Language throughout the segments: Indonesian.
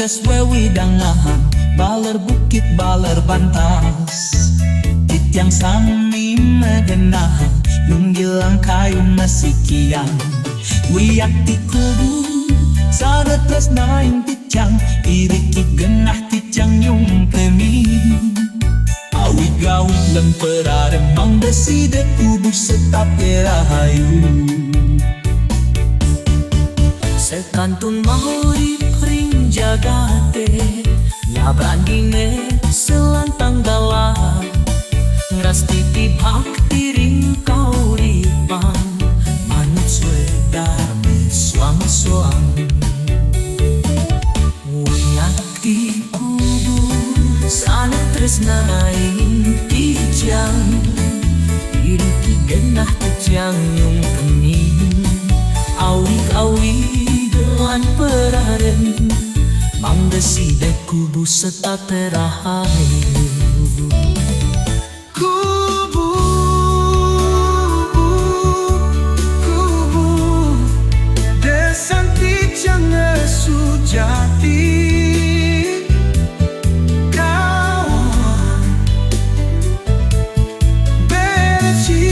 tes wewi dangahan baler bukit baler bantas yang sami megenahan nunggilang kayu masikian wiyak ti kubu sada tresnaing ticang iriki genah ticang yung kemi awi gawit lang peraremang deside kubu setape rahayu sekantun mahuri pring jagate nyabandine selantang galah ngrasti tibak tiring kau lipan manut swedar suang-suang wiati kubu sana tresnaing tijang iriki genah tijang yung kening awig-awig dewan peraren mangdeside kubu setate rahayu jati kawan beci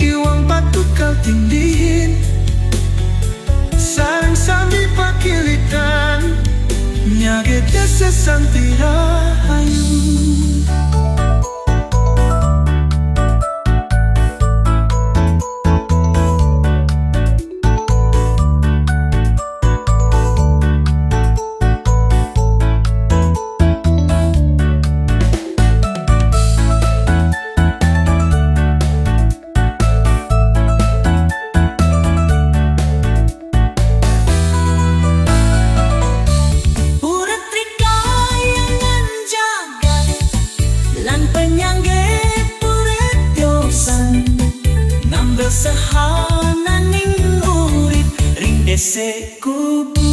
iwang batu kau tindihin sarang sami pakilitan nyage desa santi rahayu sehananing urip ring dese kubu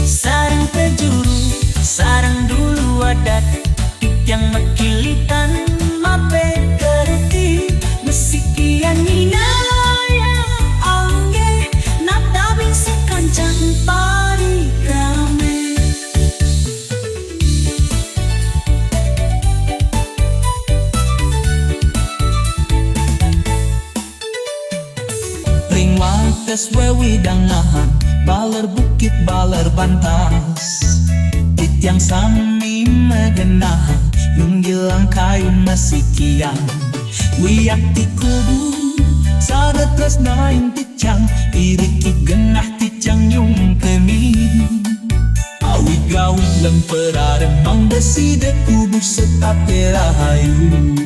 sarang penjuru sarang dulu adat yang makilitan mape kerti mesikian inaya angge natabing sekancang pari rame tes wewi dangahan baler bukit baler bantas yang sami megenahan nunggilang kayu masikian wiyak ti kubu sada tresnaing ticang iriki genah ticang yung kemi awig gawit lang peraremang deside kubu setape rahayu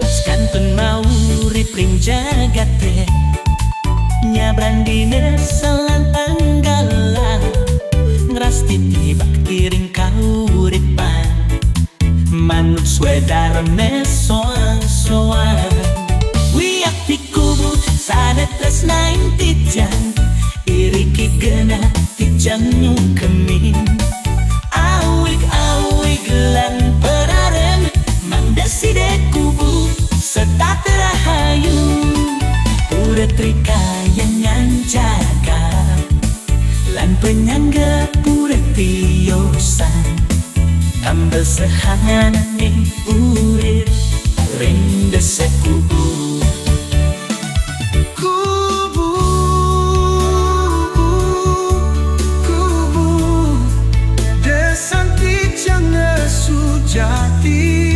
skantun mau ripring jagate nyabrandine selantang galah ngrasti tibak kiring kauripan manut swedarane soang-soang wiyak ti kubu sada tresnaing tijang iriki genah tijang yung kemin awig-awig lan peraren mangdeside kubu setate rahayu udah trikaya nyanjaga lan penyangga pura tiosan tambah sehanganing urip ring dese kubu desan tijang sujati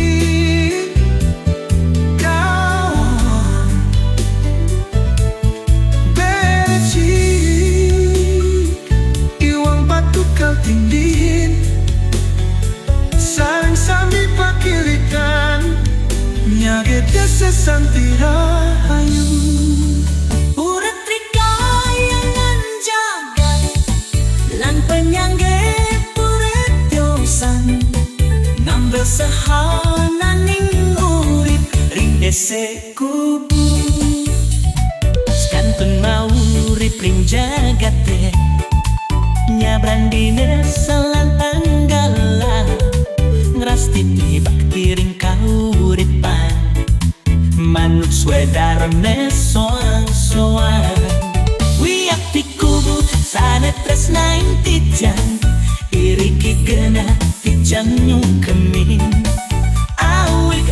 tindihin sarang sami pakilitan nyage desa santi rahayu urat trikayangan jagat lan penyangge puret yosan nambel sehananing urip ring dese kubu skantun mau urip ring jagate nyabrandine selantang galah ngrasti tibak kiring kauripan manut swedarane soang-soang tresnain tijang iriki gena tijang nyukemin awig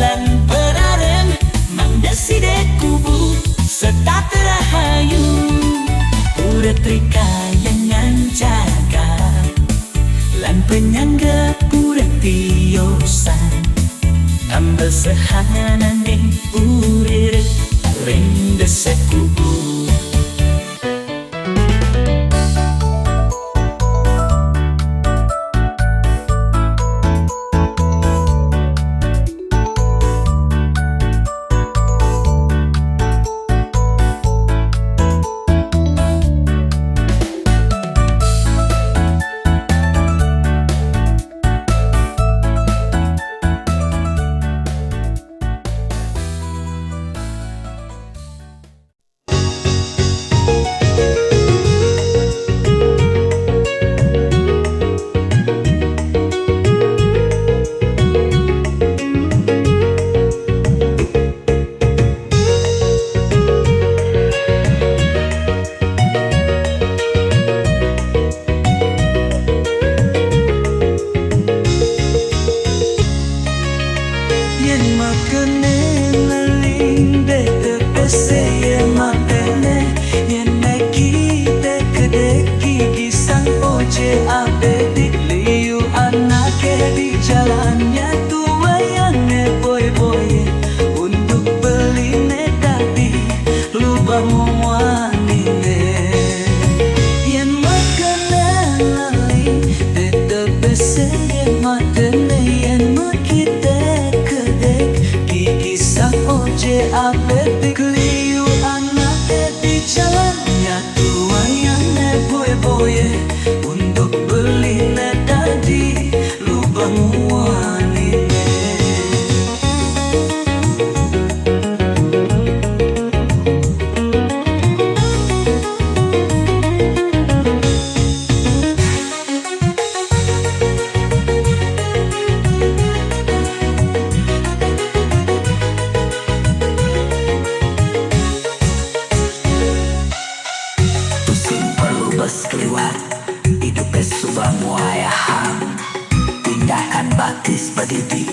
lan peraren mandasi de kubu serta terahayu udah trikayangan jaga lan penyangga udah tiosan tambah sehanane urir ring desek kubu. Untuk beli nedadi lubang wanine. Keliwat hidup subah muayaham tindakan batis badidi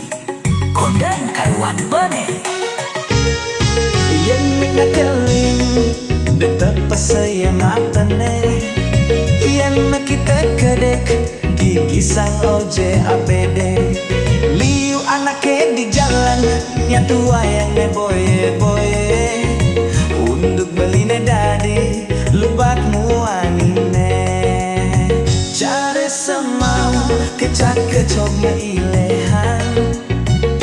kondan karuan bane yang minakaling tetap pasayang atane yang kita kedek gigi sang oje APD liu anaknya di jalan nyatu wayang boye untuk beli nedadi lubak muanine cari semau kecak kecok ilehan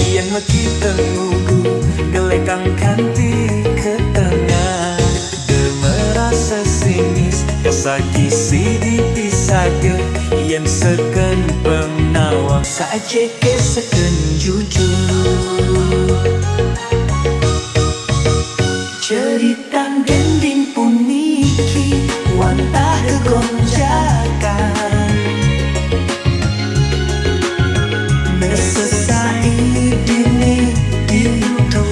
iyan kita ngugu gelekang kanti ke tengah de merasa sinis kesaki sidi pisage iyan seken penawang saja keseken jujur cerita gending puniki wantah kegonjakan mesesai dini itu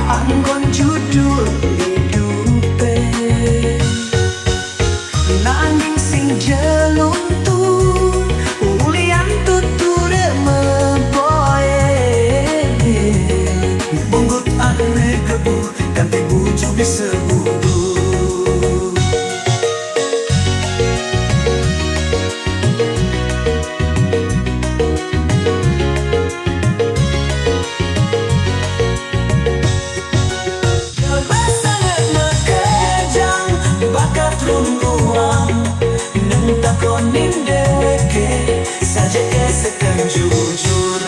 anggon judul hidupe nanging sing jeluntu ulian tuture memboye bonggot ane kebu ganti buju bisa budu kebasangan mekejang bakat runguang neng takonin deweke saja kesekan jujur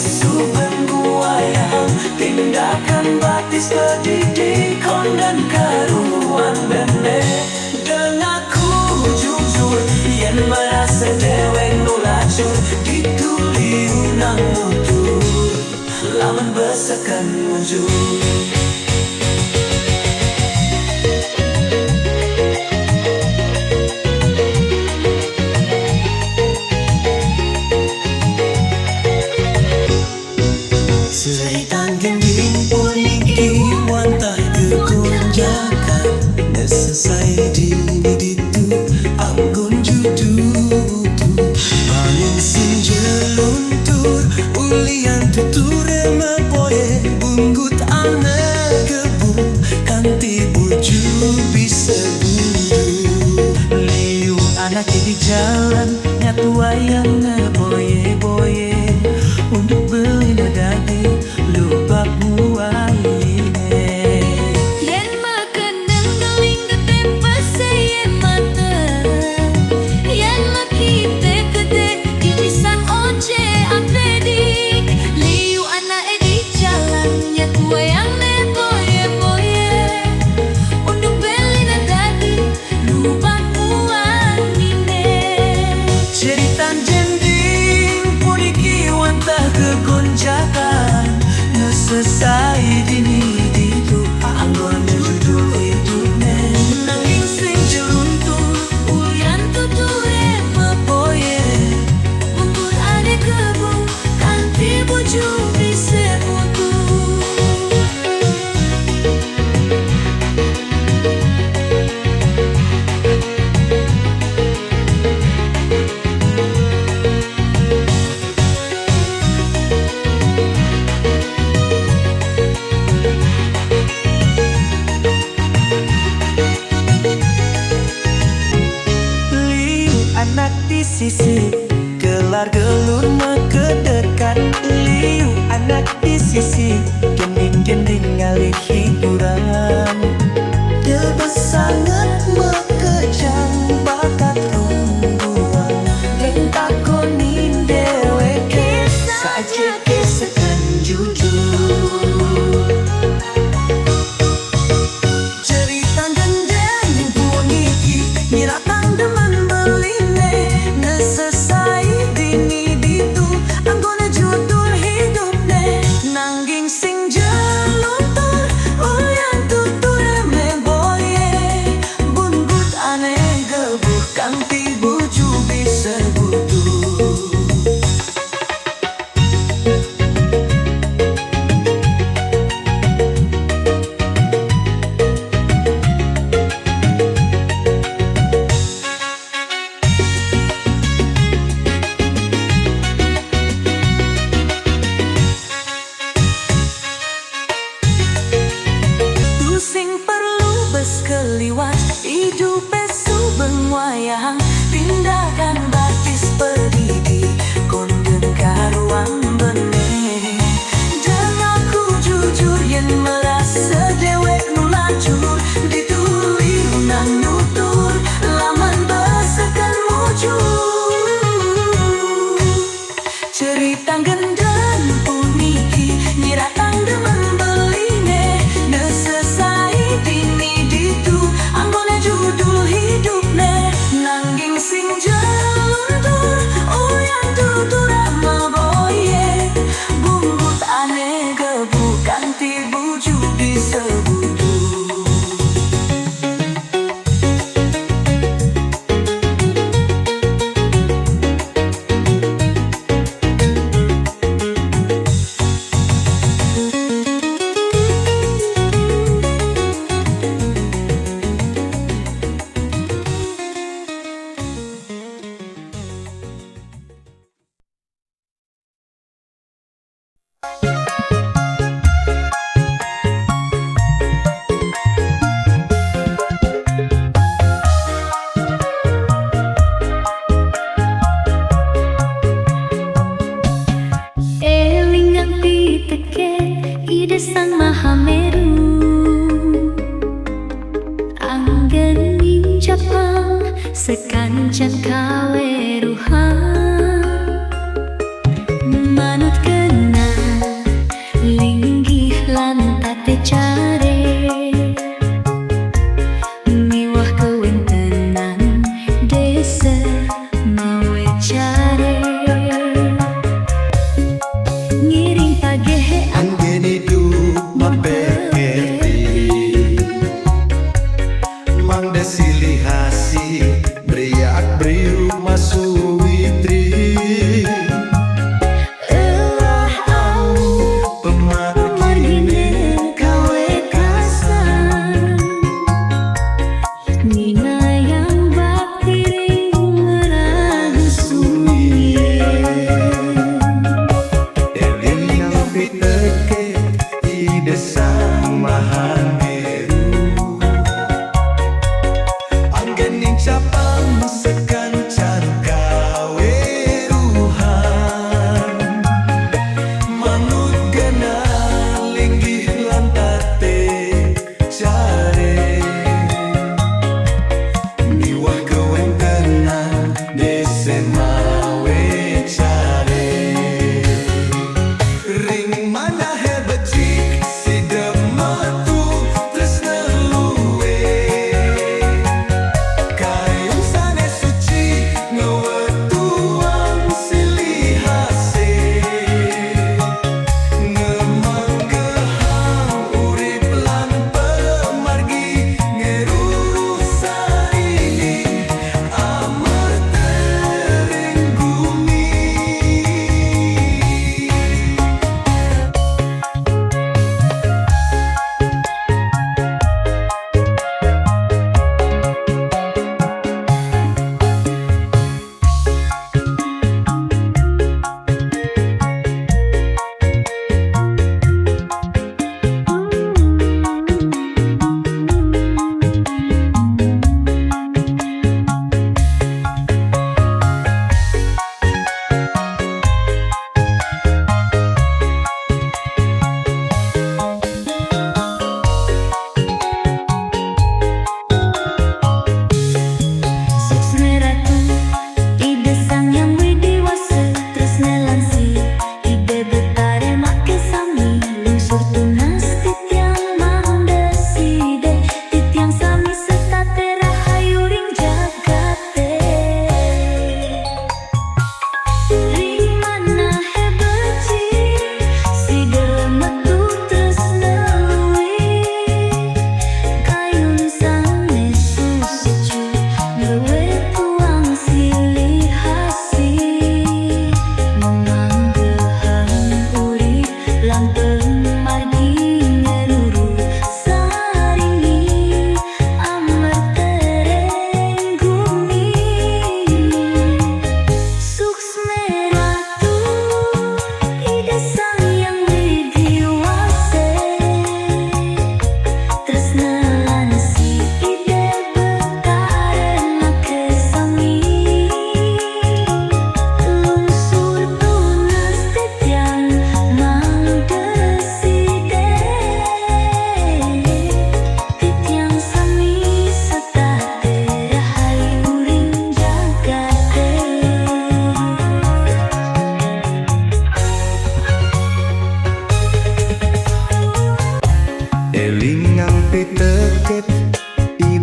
Suben buaya tindakan batis pendidikan dan karuan bende dengaku jujur yang merasa dewek nulacur dituliu nang mutur laman besakan mujur Setan gending puniki wantah kegonjakan Nesesai dini ditu anggun judutu Angin sinjeluntur ulian tuture mepoye Bunggut ane kebu kanti buju bisa bundu Liu anak di jalan nyatu wayang ngeboye-boye Untuk beli daging lubak mualine Yen makan denggeling ketempa saya mata Yen makite gede di pisang oce apedik Liu anak di jalan nyatu wayang boye-boye Untuk beli daging lubak mualine Cerita jending puniki wantah kegonjakan Nesesai dini ditu anggon judul hidupnya Nanging sing jeluntur Ulian tuture mepoye Bungkut ade kebu kanti buju bisa utuh Liu anak di sisi gelar gelur mekedekat Liu anak di sisi gending-gending ngalih hiburan Dia sangat mekejang bakat ungguan Dan takonin deweke saja kesekan jujur Cerita gendeng puniki nyiratang demen beline Nesesai dini ditu anggone judul hidupne Nangging sing jeluntur ulian tuture meboye Bunggut aneh gebuh kanti buju bisa butuh Sing perlu bes keliwat hidup subeng wayang tindakan batis pedidi kondeng karuang benih dan aku jujur yen merasa dewek nulacur dituli nang nutur laman besekan mujur cerita gendang puniki nyiratang demen beline Nesesai dini ditu anggone judul hidupne Nangging sing jeluntur uyan tutura meboye Bunggut aneh gebu kanti buju bisa butuh Elingang piteket ide sang mahameru Anggening Jepang sekancan kaweruhan Manut kena linggih lantate care Miwah kewentenan desa mawe care Ngiring pagehe Anggeni du mapeketi Mang desili hasi Briak briu masuwitri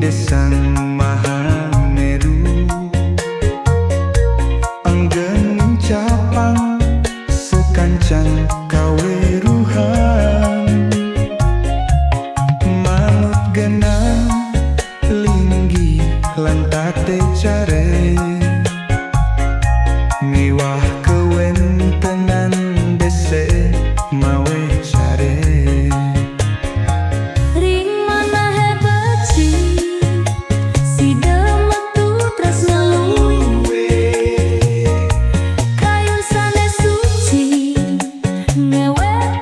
desang Mahameru Anggen capang sekancang kaweruhan Manut genang linggi lantate care Miwah kewentenan dese mawe care Ring mana hebeci si demek tu tresna luwe Kayun sanes suci ngewe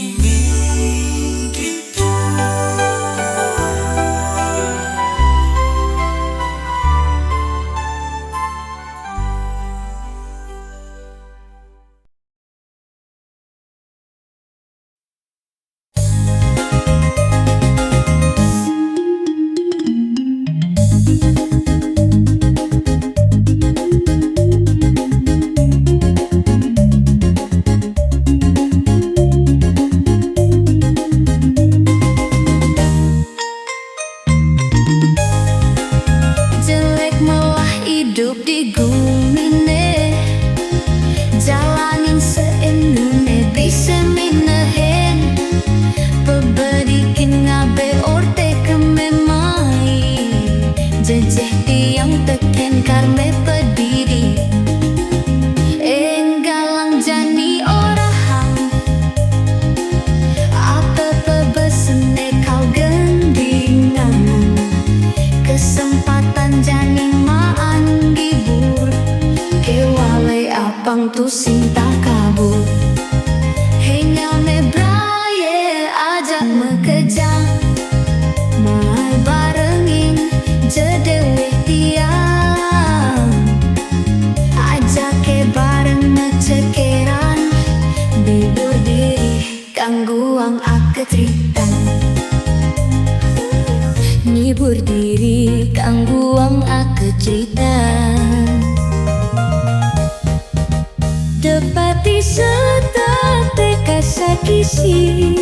ingin kita. Jelek malah hidup di gumine, jalanin seenune bisa minahen, peberikin ngabe orte kememai, jejeh tiang teken karme pediri, enggalang jani orang, apa pebesene kau gendingan, kesempatan jani maan gibur, kewale apang tu sinta kabur. Hingga me braye ajak mekejang, mai barengin jedewe tiang, ajak ke bareng ngecekeran, bibur diri kangguang aketritan. Ngibur diri kangguang aketritan. Depati setate kasakisi,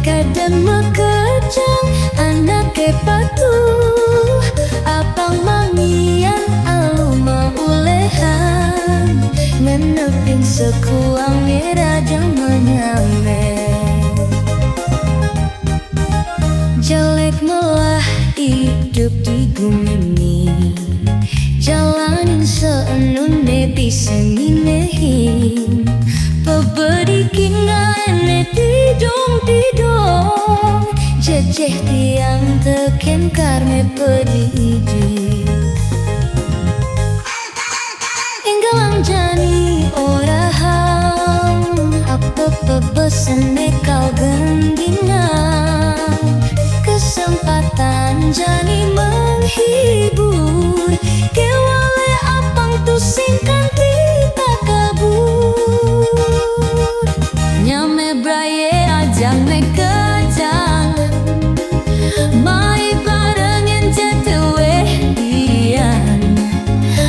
kadang mekejang anak patuh, apang mangian aluma ulehan, menepin sekuang raja menyamai. Jelek malah hidup di gumini, jalanin seenune bisa minehin, peberikin ngaene tidong, jejeh tiang teken karme pedidi, enggalang jani orang, apa pebesene kau gendingan, kesempatan jani menghibur, kewale apang tu singkan kita kabur. Nyame braye ajang me kejang, mai barengin jedewe dian,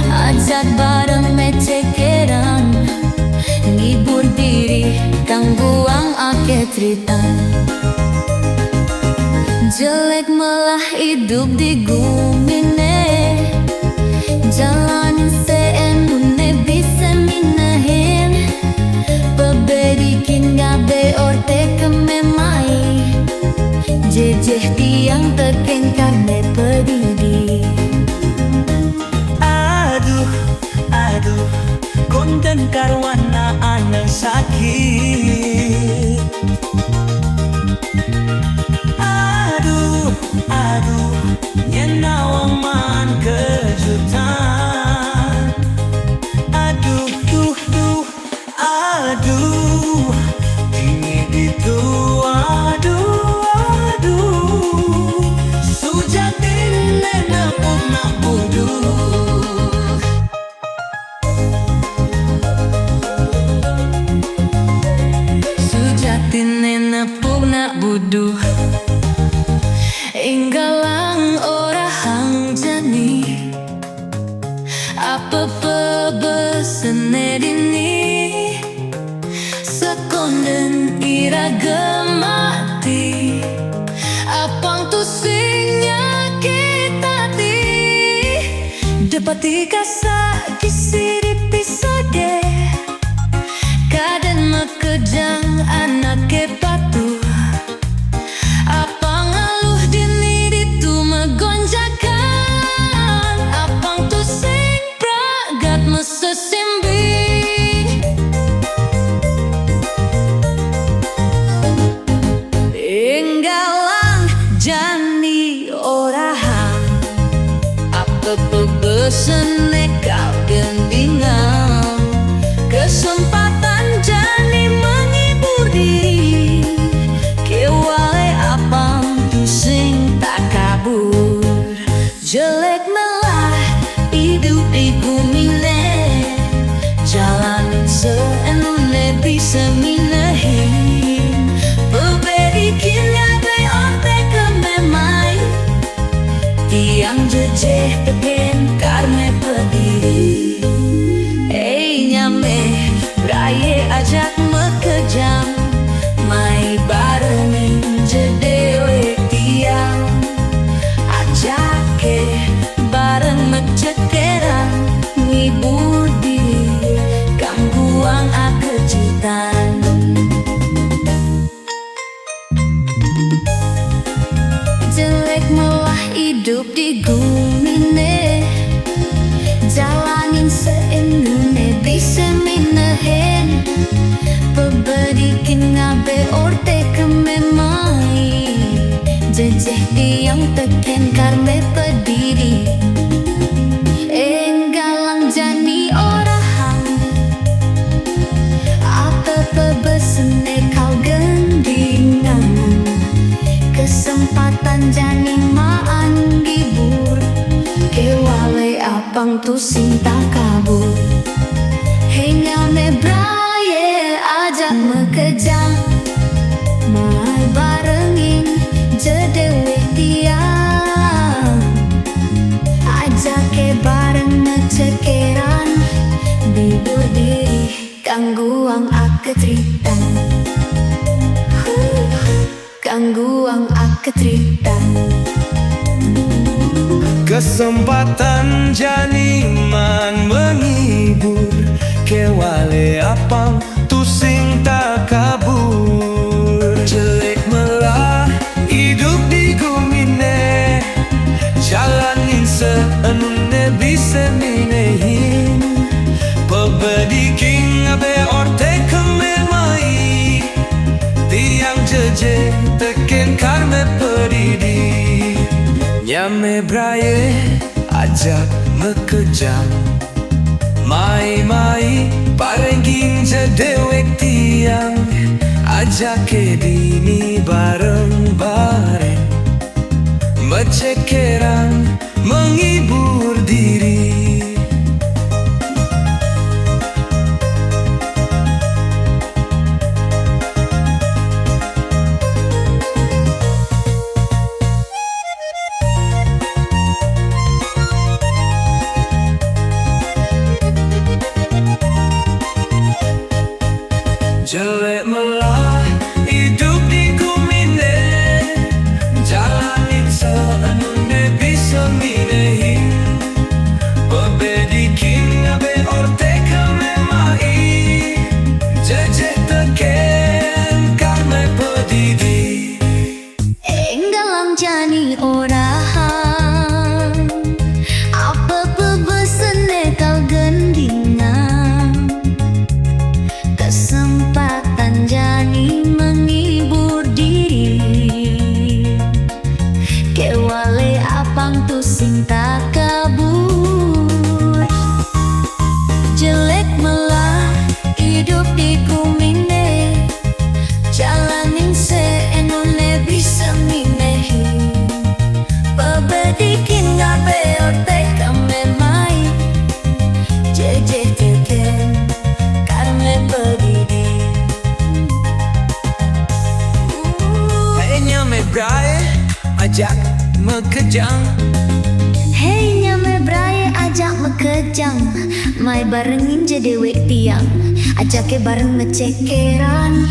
ajak bareng me cekeran, ngibur diri kangguang aketritan. Jelek malah hidup di gumine, jalanin seenune bisa minahin, peberikin ngabe orte kememai, jejeh tiang teken karme pedidi. Aduh, aduh, konten karwana anang sakit. Aduh, aduh, nyenawang man kejutan. Aduh, duh, duh, aduh, ini itu, aduh, aduh, sujatin nenapuk nak buduh. Sujatin nenapuk nak buduh, enggalang orang jani, apa pebesene dini, sekonden iraga mati, apang tu sing nyakit hati, depati kasa kisiri pisade, kadang mekejang anak patuh, apang aluh dini ditu megonjakan, apang tu sing pragat mesesimbing, enggalang jani orang, apa pebesene kau gendingan, kesempatan jani menghibur diri, hidup di gumine, jalanin seenune bisa minahen, peberikin ngabe orte kememai, jejeh tiang teken karme pediri, enggalang jani orang, apa pebesene kau gendingan, kesempatan jani maan gibur, kewale apang tu sinta kabur. Hei nyame braye ajak mekejang, mai barengin jedewe tiang, ajak ke bareng ngecekeran, bibur diri kangguang aketritan, kangguang aketritan. Kesempatan janiman menghibur, kewale apang tusing tak kabur. Jelek melah hidup di gumine, jalanin seenune bisa minehin, pebediking abe orte kememai, tiang jeje teken karme pedidi. Nyame braye ajak mekejang, mai parengin jedewek tiang, ajak ke dini bareng-bareng, mecekeran menghibur diri. Jelek melah hidup di gumine, jalanin seenune bisa minehin, pebedikin abe orte kememai, jejeh teken karme pedidi. Enggalang jani orang, apa pebesene kau gendingan, kesempatan jani menghibur diri, kewale apang tu sinta kabur. Jelek melah hidup di gumine, jalanin seenune bisa minehi, pebedikin ngabe orte kamemai, jejeh teken karme pedidi. Hei nyame braye ajak mekejang, Hei nyame braye ajak mekejang, mai barengin jedewek tiang, ajak ke bareng ngecekeran,